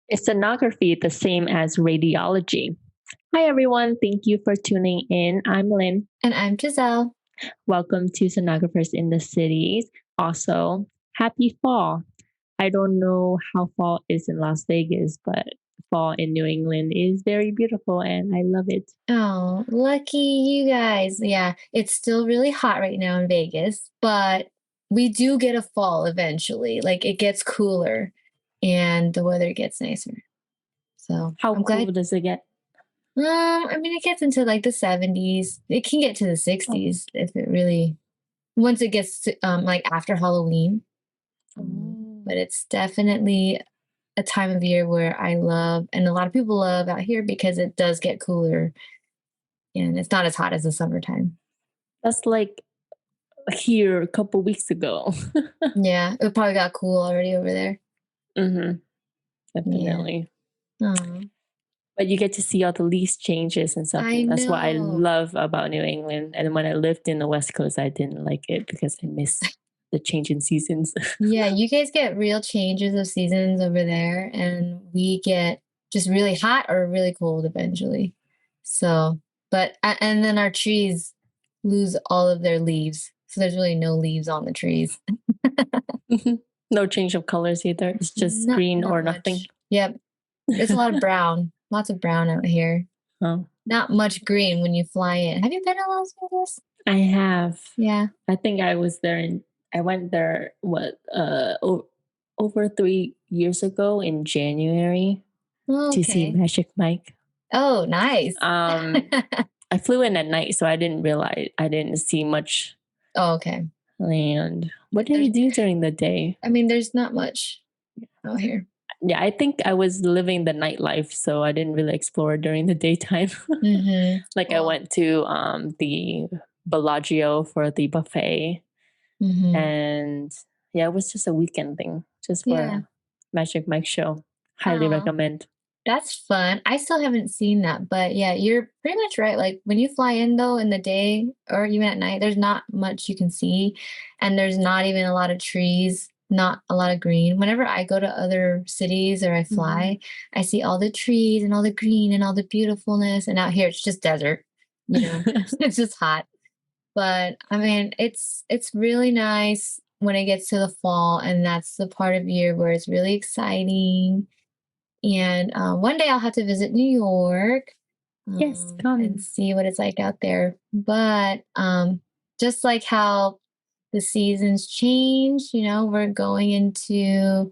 Is sonography the same as radiology? Hi, everyone. Thank you for tuning in. I'm Lynn. And I'm Giselle. Welcome to Sonographers in the Cities. Also, happy fall. I don't know how fall is in Las Vegas, but fall in New England is very beautiful and I love it. Oh, lucky you guys. Yeah, it's still really hot right now in Vegas, but we do get a fall eventually. Like it gets cooler and the weather gets nicer. So How I'm cool glad. does it get? I mean, it gets into like the 70s. It can get to the Oh, 60s if it really, once it gets to, like after Halloween. oh. But it's definitely a time of year where I love, and a lot of people love out here because it does get cooler and it's not as hot as the summertime. That's like here a couple weeks ago. Yeah, it probably got cool already over there. hmm Yeah. Definitely. Aw. But you get to see all the leaves changes and stuff. I And that's what I know. love about New England. And when I lived in the West Coast, I didn't like it because I miss the change in seasons. Yeah, you guys get real changes of seasons over there, and we get just really hot or really cold eventually. So, and then our trees lose all of their leaves. So there's really no leaves on the trees. No change of colors either. It's just Not green not or nothing. much. Yep. It's a lot of brown. Lots of brown out here. Oh, Not much green when you fly in. Have you been to Las Vegas? I have. Yeah. I think I was there and I went there over 3 years ago in January Oh, to see okay. Magic Mike. Oh, nice. Um, I flew in at night, so I didn't see much Oh, okay. land. What did There's you do during the day? I mean, there's not much out here. Yeah, I think I was living the nightlife, so I didn't really explore during the daytime. Mhm. Like I Well, went to the Bellagio for the buffet, mhm. and yeah, it was just a weekend thing, just for Yeah. a Magic Mike show. Highly Oh, recommend. that's fun. I still haven't seen that, but yeah, you're pretty much right. Like when you fly in though in the day or even at night, there's not much you can see, and there's not even a lot of trees, not a lot of green. Whenever I go to other cities or I Mhm. fly, I see all the trees and all the green and all the beautifulness, and out here it's just desert. You know, it's just hot. But I mean, it's really nice when it gets to the fall, and that's the part of year where it's really exciting. And one day I'll have to visit New York Yes, and come. see what it's like out there. But just like how the seasons change, we're going into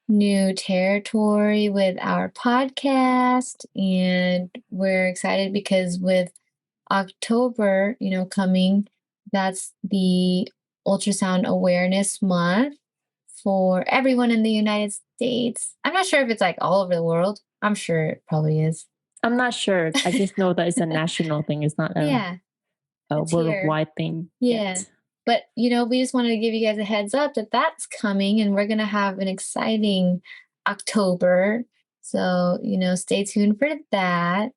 new territory with our podcast, and we're excited because with October, coming, that's the Ultrasound Awareness Month for everyone in the United States. I'm not sure if it's like all over the world. I'm sure it probably is. I'm not sure. I just know that it's a national thing. It's not Yeah, a it's here. worldwide thing Yeah. yet. But, we just wanted to give you guys a heads up that that's coming and we're going to have an exciting October. So, stay tuned for that.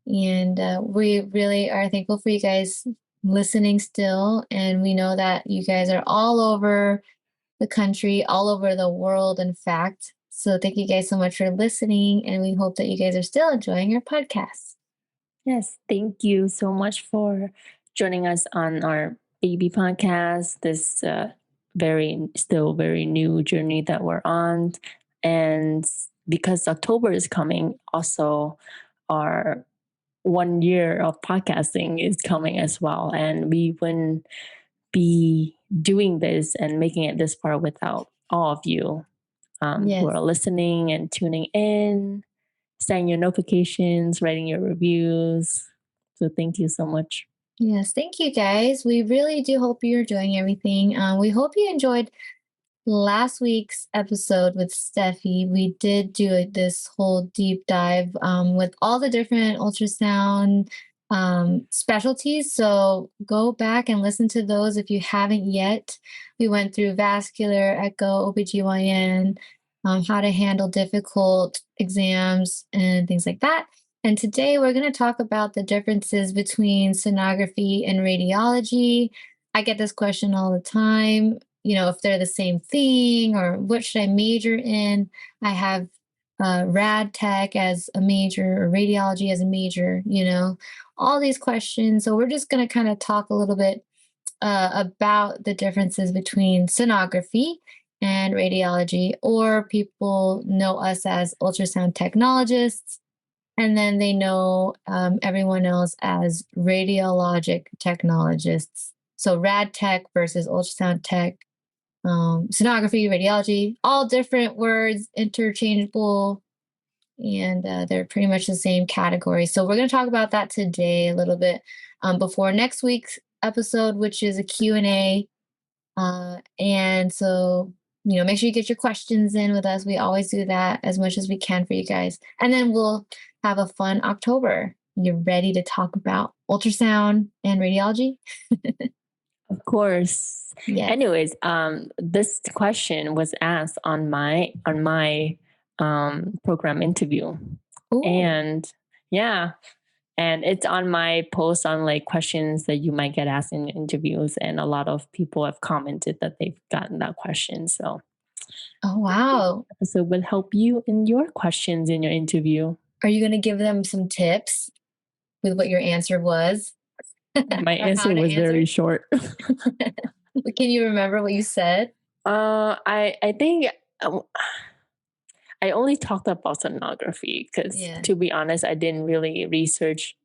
And we really are thankful for you guys listening still. And we know that you guys are all over the country, all over the world, in fact. So thank you guys so much for listening. And we hope that you guys are still enjoying our podcast. Yes, thank you so much for joining us on our baby podcast. This still very new journey that we're on, and because October is coming, also our 1 year of podcasting is coming as well, and we wouldn't be doing this and making it this far without all of you who Yes. are listening and tuning in, setting your notifications, writing your reviews. So thank you so much. Yes. Thank you guys. We really do hope you're enjoying everything. We hope you enjoyed last week's episode with Steffi. We did do this whole deep dive with all the different ultrasound specialties. So go back and listen to those if you haven't yet. We went through vascular, echo, OBGYN, how to handle difficult exams, and things like that. And today we're going to talk about the differences between sonography and radiology. I get this question all the time, if they're the same thing or what should I major in. I have rad tech as a major or radiology as a major, all these questions. So we're just going to kind of talk a little bit about the differences between sonography and radiology, or people know us as ultrasound technologists, and then they know everyone else as radiologic technologists. So rad tech versus ultrasound tech, sonography, radiology, all different words, interchangeable, and they're pretty much the same category. So we're going to talk about that today a little bit before next week's episode, which is a Q&A. And so, make sure you get your questions in with us. We always do that as much as we can for you guys. And then we'll have a fun October. You're ready to talk about ultrasound and radiology? Of course. Yes. Anyways, this question was asked on my program interview. Ooh. And yeah, and it's on my post on like questions that you might get asked in interviews, and a lot of people have commented that they've gotten that question. So Oh, wow. so will help you in your questions in your interview. Are you going to give them some tips with what your answer was? My Or how answer to was very answer? short. Can you remember what you said? I think I only talked about sonography because, Yeah. to be honest, I didn't really research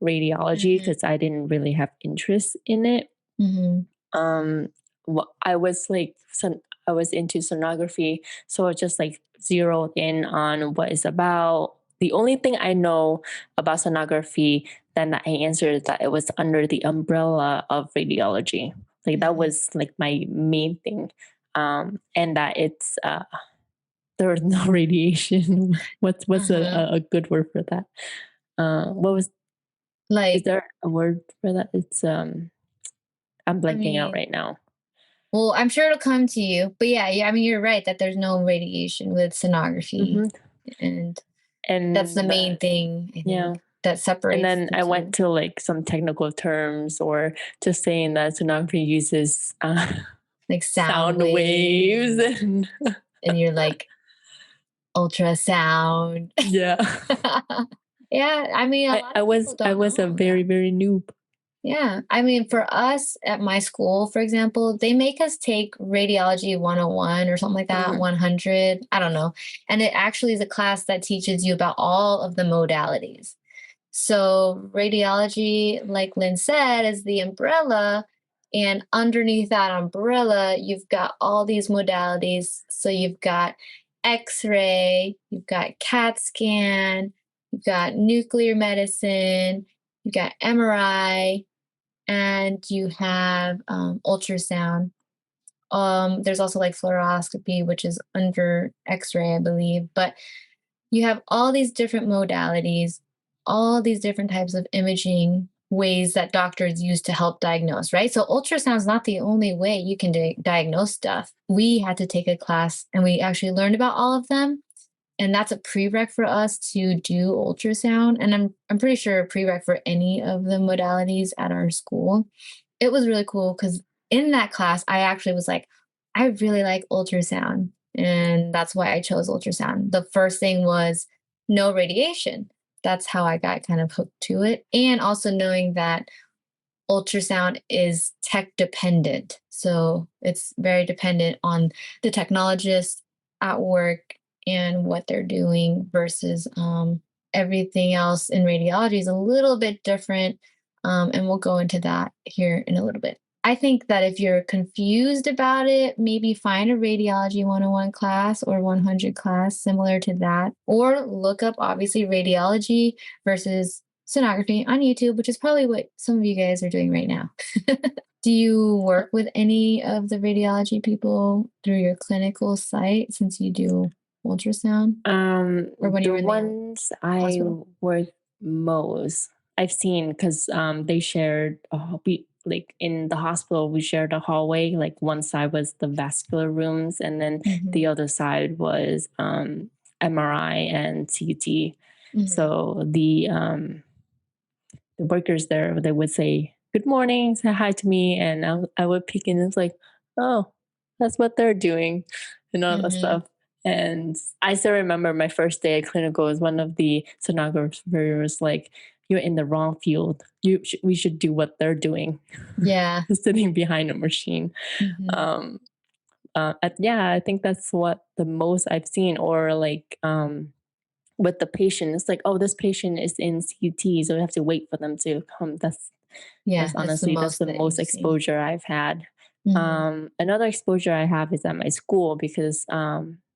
radiology Mhm. because I didn't really have interest in it. Mhm. I was like, I was into sonography, so I just like zeroed in on what it's about. The only thing I know about sonography, then I answered that it was under the umbrella of radiology. Like that Mhm. was like my main thing, and that it's there was no radiation. What's Uh-huh. a good word for that? What was, is Like, there a word for that? It's I'm I blanking out mean, right now. well, I'm sure it'll come to you. But yeah, I mean, you're right that there's no radiation with sonography. Hmm. And that's the And main thing, I yeah, think, that and separates then the I went two. to like some technical terms, or just saying that sonography uses Like sound sound waves, waves, and and you're like, ultrasound. yeah, Yeah, I mean, a lot of people I don't was a know very that. very noob. Yeah. I mean, for us at my school, for example, they make us take radiology 101 or something like that, Mhm. 100. I don't know. And it actually is a class that teaches you about all of the modalities. So, radiology, like Lynn said, is the umbrella. And underneath that umbrella, you've got all these modalities. So, you've got X ray, you've got CAT scan, you've got nuclear medicine, you've got MRI, and you have ultrasound. There's also like fluoroscopy, which is under X-ray, I believe. But you have all these different modalities, all these different types of imaging ways that doctors use to help diagnose, right? So ultrasound is not the only way you can diagnose stuff. We had to take a class and we actually learned about all of them, and that's a prereq for us to do ultrasound, and I'm pretty sure a prereq for any of the modalities at our school. It was really cool because in that class I actually was like, I really like ultrasound, and that's why I chose ultrasound. The first thing was no radiation. That's how I got kind of hooked to it, and also knowing that ultrasound is tech dependent. So it's very dependent on the technologist at work and what they're doing versus everything else in radiology is a little bit different. And we'll go into that here in a little bit. I think that if you're confused about it, maybe find a radiology 101 class or 100 class similar to that, or look up obviously radiology versus sonography on YouTube, which is probably what some of you guys are doing right now. Do you work with any of the radiology people through your clinical site since you do ultrasound, or when you The were in the ones I hospital? work most, I've seen, because they shared we like in the hospital we shared a hallway. Like one side was the vascular rooms, and then the Mhm. other side was MRI and CT. Mhm. So the workers there, they would say good morning, say hi to me, and I would peek in and it's like, oh, that's what they're doing, and all that Mhm. stuff. And I still remember my first day at clinical was one of the sonographers was like, "You're in the wrong field. We should do what they're doing, Yeah. sitting behind a machine." Mhm. Um, yeah, I think that's what the most I've seen, or like with the patient, it's like, oh, this patient is in CT, so we have to wait for them to come. Yeah, That's that's the honestly that's most the that most you've seen. exposure I've had. Mhm. Another exposure I have is at my school because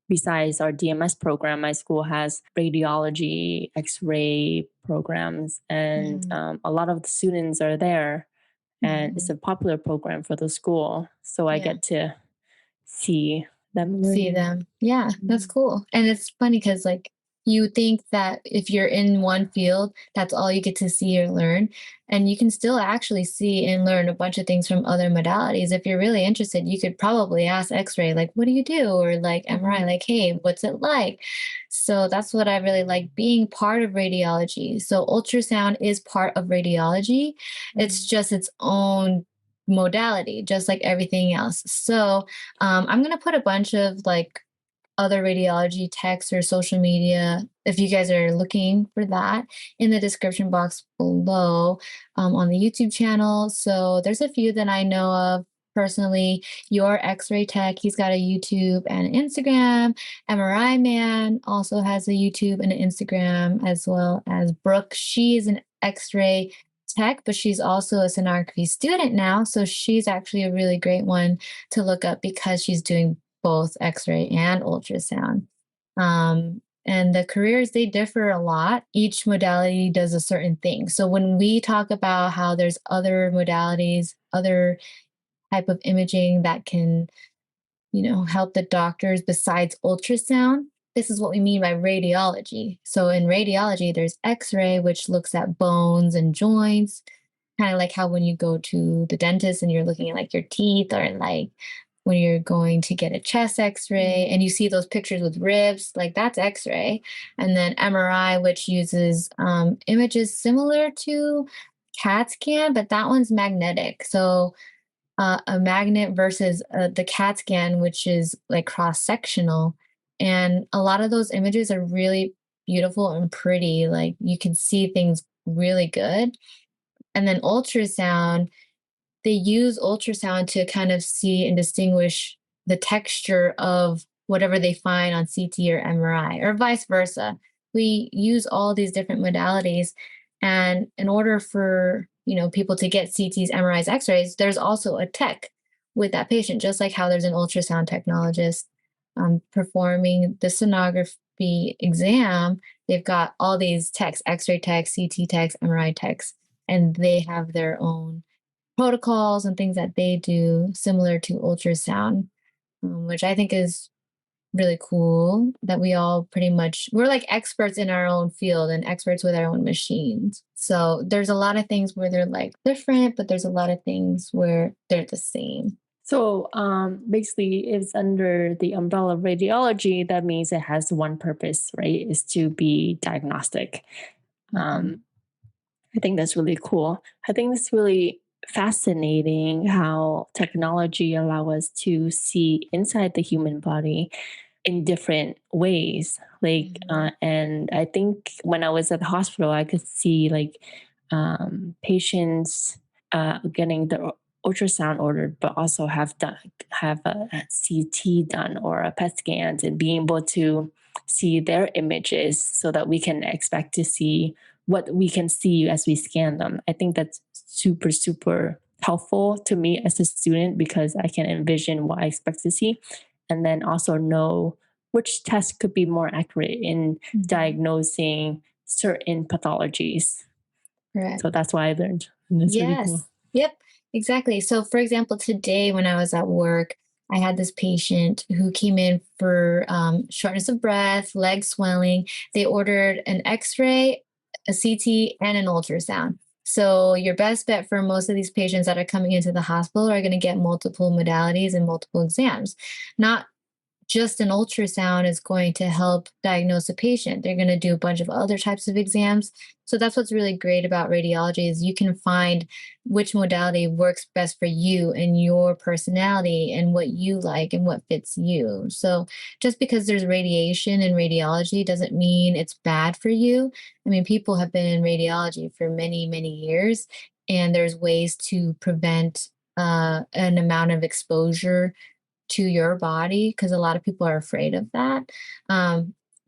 besides our DMS program, my school has radiology, X-ray programs, and Mhm. a lot of the students are there, and it's Mhm. a popular program for the school. So I Yeah. get to see them See learning. them. Yeah, that's Mhm. cool. And it's funny because, like, you think that if you're in one field, that's all you get to see or learn. And you can still actually see and learn a bunch of things from other modalities. If you're really interested, you could probably ask X-ray, like, what do you do? Or like MRI, Mhm. like, hey, what's it like? So that's what I really like, being part of radiology. So ultrasound is part of radiology. It's Mhm. just its own modality, just like everything else. So I'm gonna put a bunch of like other radiology texts or social media, if you guys are looking for that, in the description box below, on the YouTube channel. So there's a few that I know of personally. Your X-ray tech, he's got a YouTube and an Instagram. MRI Man also has a YouTube and an Instagram, as well as Brooke. She is an X-ray tech, but she's also a sonography student now. So she's actually a really great one to look up because she's doing both X-ray and ultrasound. And the careers, they differ a lot. Each modality does a certain thing. So when we talk about how there's other modalities, other type of imaging that can, help the doctors besides ultrasound, this is what we mean by radiology. So in radiology, there's X-ray, which looks at bones and joints, kind of like how when you go to the dentist and you're looking at like your teeth, or like when you're going to get a chest x-ray and you see those pictures with ribs, like that's x-ray. And then MRI, which uses images similar to CAT scan, but that one's magnetic. So a magnet versus the CAT scan, which is like cross sectional. And a lot of those images are really beautiful and pretty. Like you can see things really good. And then ultrasound, they use ultrasound to kind of see and distinguish the texture of whatever they find on CT or MRI, or vice versa. We use all these different modalities. And in order for, people to get CTs, MRIs, X-rays, there's also a tech with that patient, just like how there's an ultrasound technologist performing the sonography exam. They've got all these techs, X-ray techs, CT techs, MRI techs, and they have their own protocols and things that they do similar to ultrasound, which I think is really cool that we all pretty much, we're like experts in our own field and experts with our own machines. So there's a lot of things where they're like different, but there's a lot of things where they're the same. So basically, it's under the umbrella of radiology. That means it has one purpose, right? Is to be diagnostic. Mhm. Um, I think that's really cool. I think it's really fascinating how technology allow us to see inside the human body in different ways. Like, Mhm. and I think when I was at the hospital, I could see like patients getting the ultrasound ordered, but also have a CT done or a PET scan, and being able to see their images so that we can expect to see what we can see as we scan them. I think that's super, super helpful to me as a student because I can envision what I expect to see and then also know which test could be more accurate in Mhm. diagnosing certain pathologies. So Correct. that's why I learned. And it's really cool. Yes. Yep. Exactly. So, for example, today when I was at work, I had this patient who came in for shortness of breath, leg swelling. They ordered an x ray, a CT, and an ultrasound. So, your best bet for most of these patients that are coming into the hospital are going to get multiple modalities and multiple exams. Not just an ultrasound is going to help diagnose a patient. They're going to do a bunch of other types of exams. So that's what's really great about radiology is you can find which modality works best for you and your personality and what you like and what fits you. So just because there's radiation in radiology doesn't mean it's bad for you. I mean, people have been in radiology for many, many years, and there's ways to prevent an amount of exposure to your body because a lot of people are afraid of that.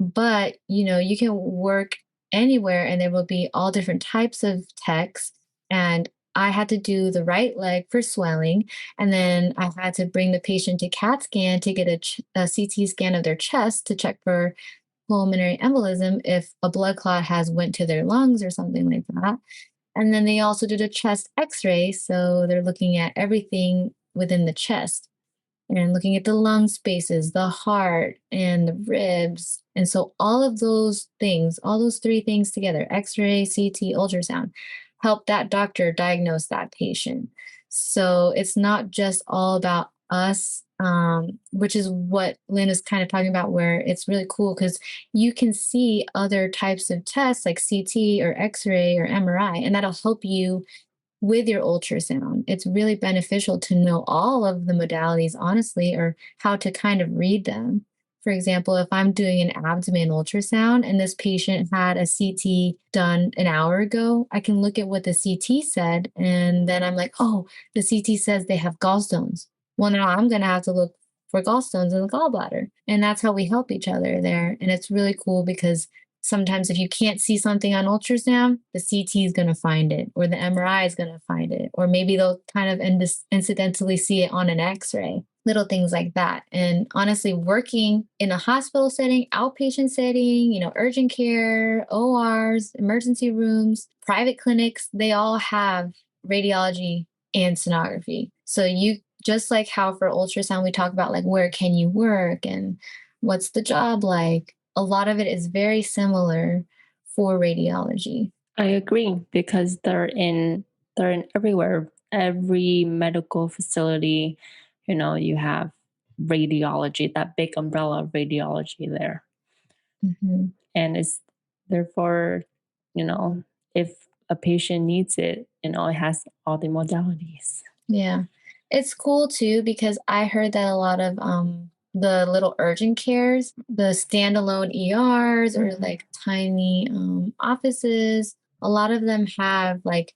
But you can work anywhere and there will be all different types of techs. And I had to do the right leg for swelling. And then I had to bring the patient to CAT scan to get a CT scan of their chest to check for pulmonary embolism if a blood clot has went to their lungs or something like that. And then they also did a chest x-ray. So they're looking at everything within the chest and looking at the lung spaces, the heart, and the ribs. And so all of those things, all those three things together, X-ray, CT, ultrasound, help that doctor diagnose that patient. So it's not just all about us, which is what Lynn is kind of talking about, where it's really cool because you can see other types of tests like CT or X-ray or MRI, and that'll help you with your ultrasound. It's really beneficial to know all of the modalities, honestly, or how to kind of read them. For example, if I'm doing an abdomen ultrasound and this patient had a CT done an hour ago, I can look at what the CT said. And then I'm like, oh, the CT says they have gallstones. Well, now I'm going to have to look for gallstones in the gallbladder. And that's how we help each other there. And it's really cool because sometimes if you can't see something on ultrasound, the CT is going to find it, or the MRI is going to find it, or maybe they'll kind of incidentally see it on an X-ray, little things like that. And honestly, working in a hospital setting, outpatient setting, urgent care, ORs, emergency rooms, private clinics, they all have radiology and sonography. So you just like how for ultrasound we talk about like where can you work and what's the job like, a lot of it is very similar for radiology. I agree because they're in everywhere. Every medical facility, you have radiology, that big umbrella of radiology there. Mhm. And it's therefore, you know, if a patient needs it, it has all the modalities. Yeah. It's cool too because I heard that a lot of the little urgent cares, the standalone ERs or Mhm. like tiny offices, a lot of them have like,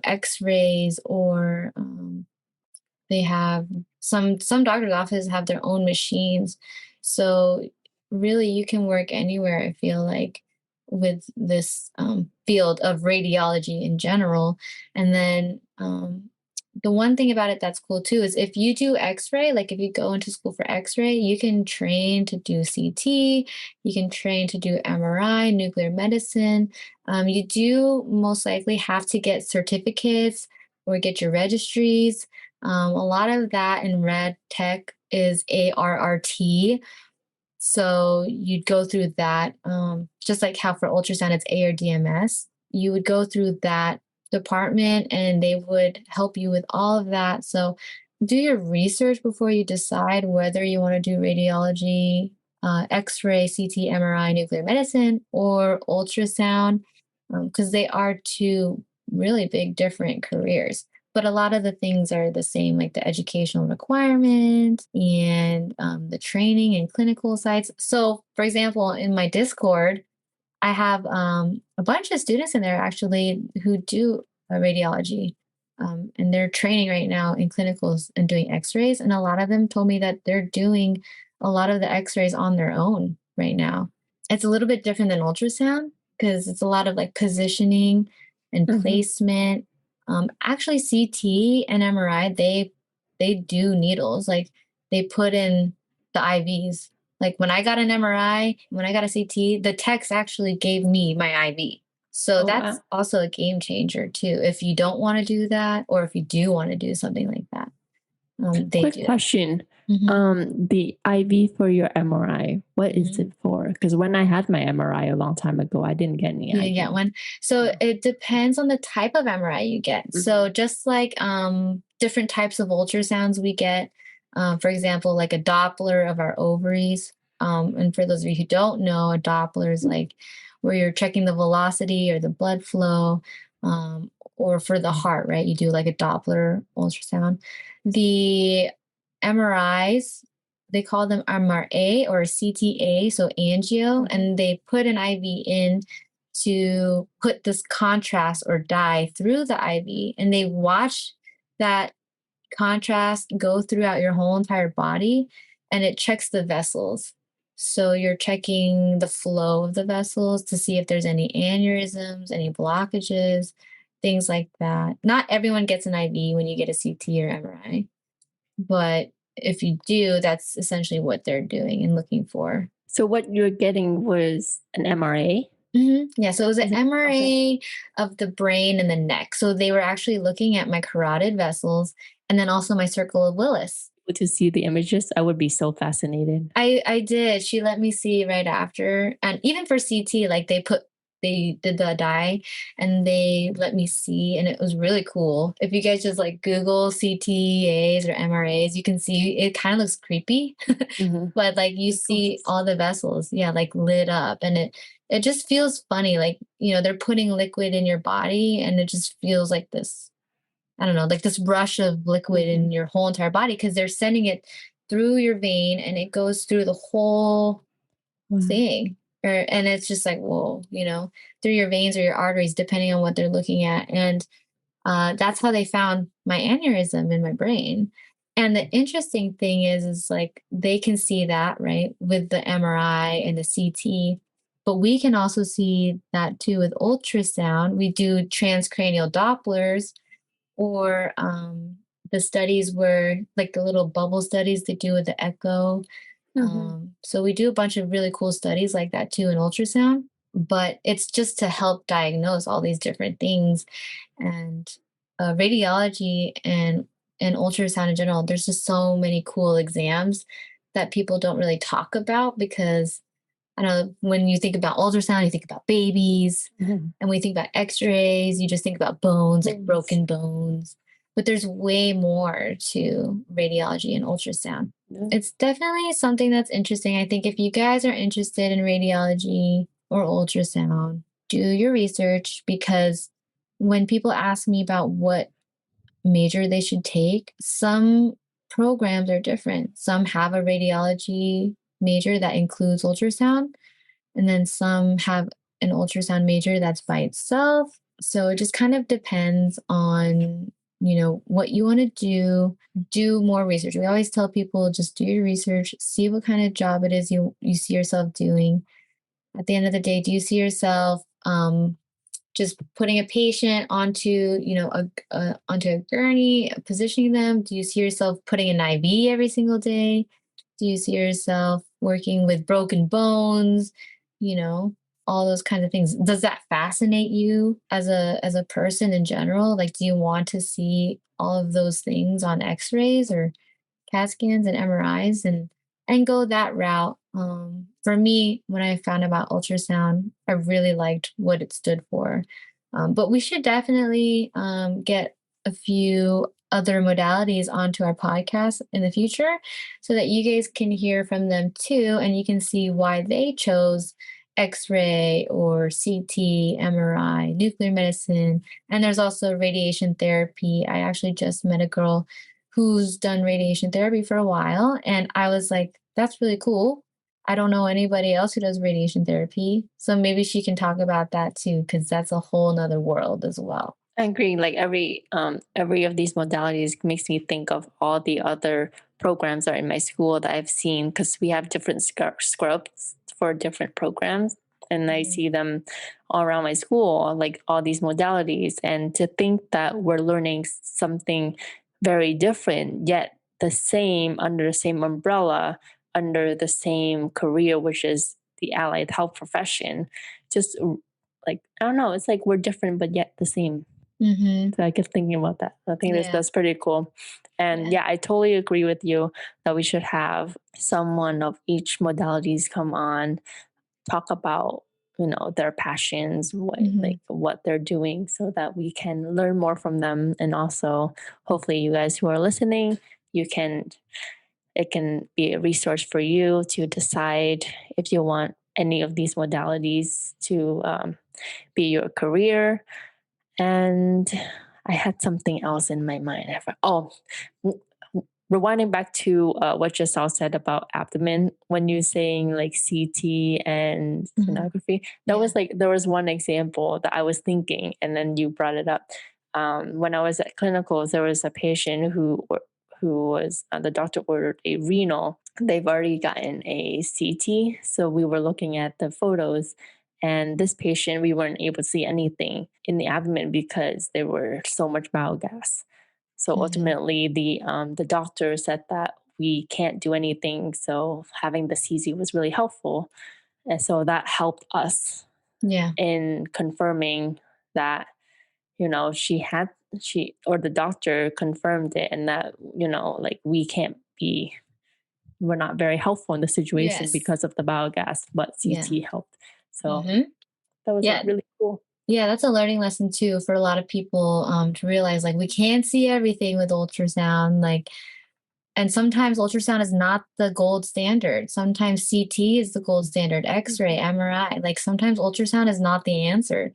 x-rays or they have some doctor's offices have their own machines. So really you can work anywhere, I feel like, with this field of radiology in general. And then the one thing about it that's cool too is if you do x-ray, like if you go into school for x-ray, you can train to do CT, you can train to do MRI, nuclear medicine. You do most likely have to get certificates or get your registries. A lot of that in rad tech is ARRT. So you'd go through that, just like how for ultrasound it's ARDMS. You would go through that department and they would help you with all of that. So do your research before you decide whether you want to do radiology, X-ray, CT, MRI, nuclear medicine, or ultrasound, because they are two really big different careers. But a lot of the things are the same, like the educational requirements and the training and clinical sites. So, for example, in my Discord, I have a bunch of students in there actually who do radiology. And they're training right now in clinicals and doing x rays. And a lot of them told me that they're doing a lot of the x rays on their own right now. It's a little bit different than ultrasound because it's a lot of like positioning and Mhm. placement. Actually, CT and MRI, they do needles. Like they put in the IVs. Like when I got an MRI, when I got a CT, the techs actually gave me my IV. So Oh, that's wow. also a game changer too. If you don't want to do that, or if you do want to do something like that, they Quick do that. question. Hmm. The IV for your MRI, what is Hmm. it for? Because when I had my MRI a long time ago, I didn't get any You didn't get IV. one. So No. it depends on the type of MRI you get. So Mhm. just like different types of ultrasounds we get, For example, like a Doppler of our ovaries. And for those of you who don't know, a Doppler is like where you're checking the velocity or the blood flow, or for the heart, right? You do like a Doppler ultrasound. The MRIs, they call them MRA or CTA, so angio, and they put an IV in to put this contrast or dye through the IV, and they watch that contrast go throughout your whole entire body, and it checks the vessels. So you're checking the flow of the vessels to see if there's any aneurysms, any blockages, things like that. Not everyone gets an IV when you get a CT or MRI, but if you do, that's essentially what they're doing and looking for. So what you're getting was an MRA? Yeah, so it was an Is it? Okay. MRA of the brain and the neck. So they were actually looking at my carotid vessels and then also my circle of Willis. To see the images, I would be so fascinated. I did. She let me see right after. And even for CT, like they did the dye and they let me see, and it was really cool. If you guys just like Google CTAs or MRAs, you can see it kind of looks creepy, Mhm. but like you Of course. see all the vessels, yeah, like lit up, and it just feels funny. Like, they're putting liquid in your body, and it just feels like this, I don't know, like this rush of liquid in Mhm. your whole entire body because they're sending it through your vein and it goes through the whole Wow. thing. And it's just like, whoa, through your veins or your arteries, depending on what they're looking at. And that's how they found my aneurysm in my brain. And the interesting thing is like they can see that, right, with the MRI and the CT. But we can also see that too with ultrasound. We do transcranial Dopplers or the studies where like the little bubble studies they do with the echo. Mhm. So we do a bunch of really cool studies like that too in ultrasound, but it's just to help diagnose all these different things. And radiology and ultrasound in general, there's just so many cool exams that people don't really talk about because I know when you think about ultrasound, you think about babies. Mhm. And when you think about x-rays, you just think about bones, like Yes. broken bones. But there's way more to radiology and ultrasound. Yeah. It's definitely something that's interesting. I think if you guys are interested in radiology or ultrasound, do your research because when people ask me about what major they should take, some programs are different. Some have a radiology major that includes ultrasound, and then some have an ultrasound major that's by itself. So it just kind of depends on, what you want to do. Do more research. We always tell people just do your research, see what kind of job it is you see yourself doing. At the end of the day, do you see yourself just putting a patient onto, onto a gurney, positioning them? Do you see yourself putting an IV every single day? Do you see yourself working with broken bones? You know, all those kind of things. Does that fascinate you as a person in general? Like, do you want to see all of those things on X-rays or CAT scans and MRIs and go that route. For me, when I found about ultrasound, I really liked what it stood for. But we should definitely get a few other modalities onto our podcast in the future so that you guys can hear from them too and you can see why they chose X-ray or CT, MRI, nuclear medicine, and there's also radiation therapy. I actually just met a girl who's done radiation therapy for a while. And I was like, that's really cool. I don't know anybody else who does radiation therapy. So maybe she can talk about that too, because that's a whole nother world as well. I agree. Like every of these modalities makes me think of all the other programs that are in my school that I've seen because we have different scrubs for different programs, and I Mhm. see them all around my school, like all these modalities. And to think that we're learning something very different yet the same under the same umbrella, under the same career, which is the allied health profession, just like I don't know, it's like we're different but yet the same. Mhm. So I kept thinking about that. I think Yeah. that's pretty cool. And Yeah. yeah, I totally agree with you that we should have someone of each modalities come on, talk about, their passions, Mhm. what they're doing so that we can learn more from them. And also hopefully you guys who are listening, you can it can be a resource for you to decide if you want any of these modalities to be your career. And I had something else in my mind. Rewinding back to what Giselle said about abdomen, when you're saying like CT and Mhm. sonography, that Yeah. was like, there was one example that I was thinking, and then you brought it up. When I was at clinicals, there was a patient who was the doctor ordered a renal. They've already gotten a CT, so we were looking at the photos, and this patient, we weren't able to see anything in the abdomen because there were so much bile gas. So Mhm. ultimately, the doctor said that we can't do anything. So having the CZ was really helpful, and so that helped us Yeah. in confirming that she or the doctor confirmed it, and that like we're not very helpful in the situation Yes. because of the biogas, but Yeah. CT helped. So Hmm. that was Yeah. really cool. Yeah, that's a learning lesson too for a lot of people, to realize like we can't see everything with ultrasound. Like, and sometimes ultrasound is not the gold standard. Sometimes CT is the gold standard, X-ray, Mhm. MRI. Like sometimes ultrasound is not the answer.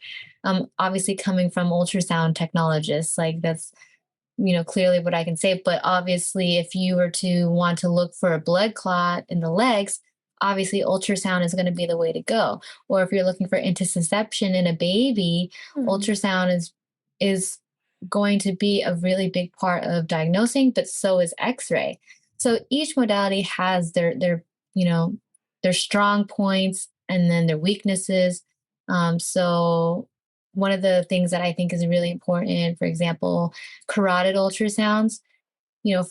Obviously coming from ultrasound technologists, like that's clearly what I can say. But obviously, if you were to want to look for a blood clot in the legs, obviously ultrasound is going to be the way to go. Or if you're looking for intussusception in a baby, Mhm. ultrasound is going to be a really big part of diagnosing, but so is X-ray. So each modality has you know their strong points and then their weaknesses. So one of the things that I think is really important, for example, carotid ultrasounds.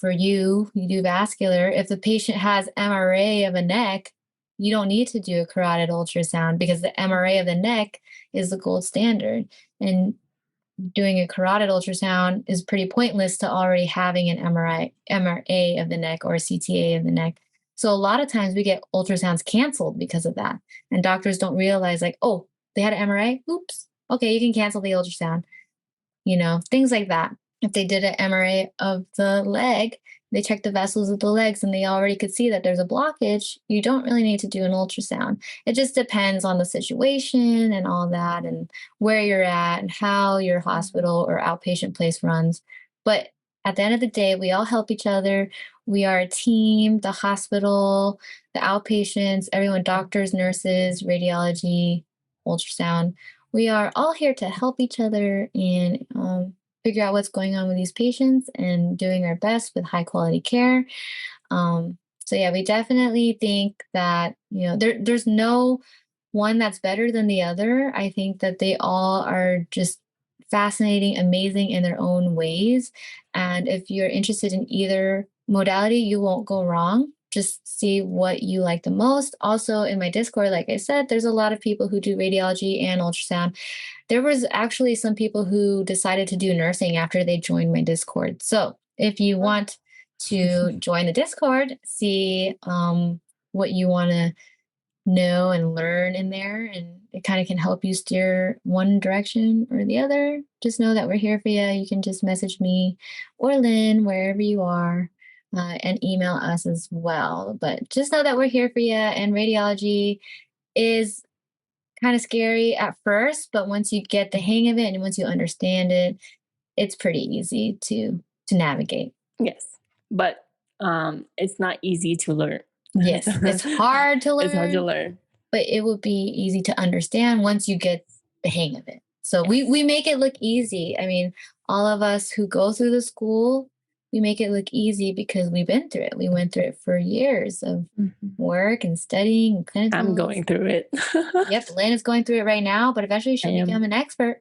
For you do vascular. If the patient has MRA of a neck, you don't need to do a carotid ultrasound because the MRA of the neck is the gold standard. And doing a carotid ultrasound is pretty pointless to already having an MRA of the neck or a CTA of the neck. So a lot of times we get ultrasounds canceled because of that. And doctors don't realize, like, oh, they had an MRA? Oops. Okay, you can cancel the ultrasound, things like that. If they did an MRA of the leg, they checked the vessels of the legs and they already could see that there's a blockage, you don't really need to do an ultrasound. It just depends on the situation and all that and where you're at and how your Mhm. hospital or outpatient place runs. But at the end of the day, we all help each other. We are a team, the hospital, the outpatients, everyone, doctors, nurses, radiology, ultrasound. We are all here to help each other and figure out what's going on with these patients and doing our best with high quality care. So yeah, we definitely think that there's no one that's better than the other. I think that they all are just fascinating, amazing in their own ways. And if you're interested in either modality, you won't go wrong. Just see what you like the most. Also, in my Discord, like I said, there's a lot of people who do radiology and ultrasound. There was actually some people who decided to do nursing after they joined my Discord. So if you want to join the Discord, see what you want to know and learn in there, and it kind of can help you steer one direction or the other. Just know that we're here for you. You can just message me or Lynn, wherever you are, and email us as well. But just know that we're here for you. And radiology is kind of scary at first, but once you get the hang of it and once you understand it, it's pretty easy to navigate. Yes, but it's not easy to learn. Yes, it's hard to It's hard to learn, learn. but it will be easy to understand once you get the hang of it. So we Yes. make it look easy. I mean, all of us who go through the school, we make it look easy because we've been through it. We went through it for years of Mhm. work and studying and I'm clinicals. going through it. Yep, Lynn is going through it right now, but eventually I she'll am. become an expert.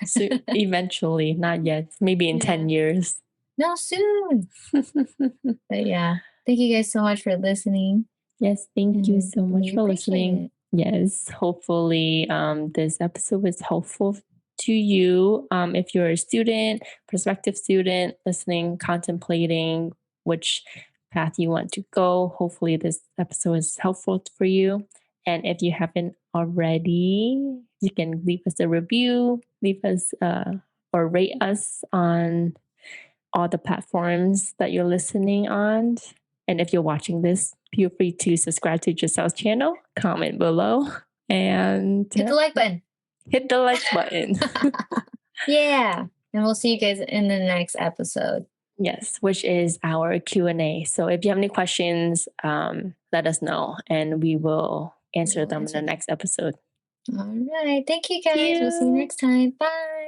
So eventually, not yet. Maybe in Yeah. 10 years. No, soon. But yeah, thank you guys so much for listening, Yes, thank you and so much we for appreciate listening. it. Yes, hopefully this episode was helpful to you. If you're a student, prospective student, listening, contemplating which path you want to go, hopefully this episode is helpful for you. And if you haven't already, you can leave us a review, leave us or rate us on all the platforms that you're listening on. And if you're watching this, feel free to subscribe to Giselle's channel, comment below, and Hit the like button. hit the like button. Yeah. And we'll see you guys in the next episode. Yes, which is our Q&A. So if you have any questions, let us know and we will answer them in the next episode. All right. Thank you guys. Thank We'll see you you. next time. Bye.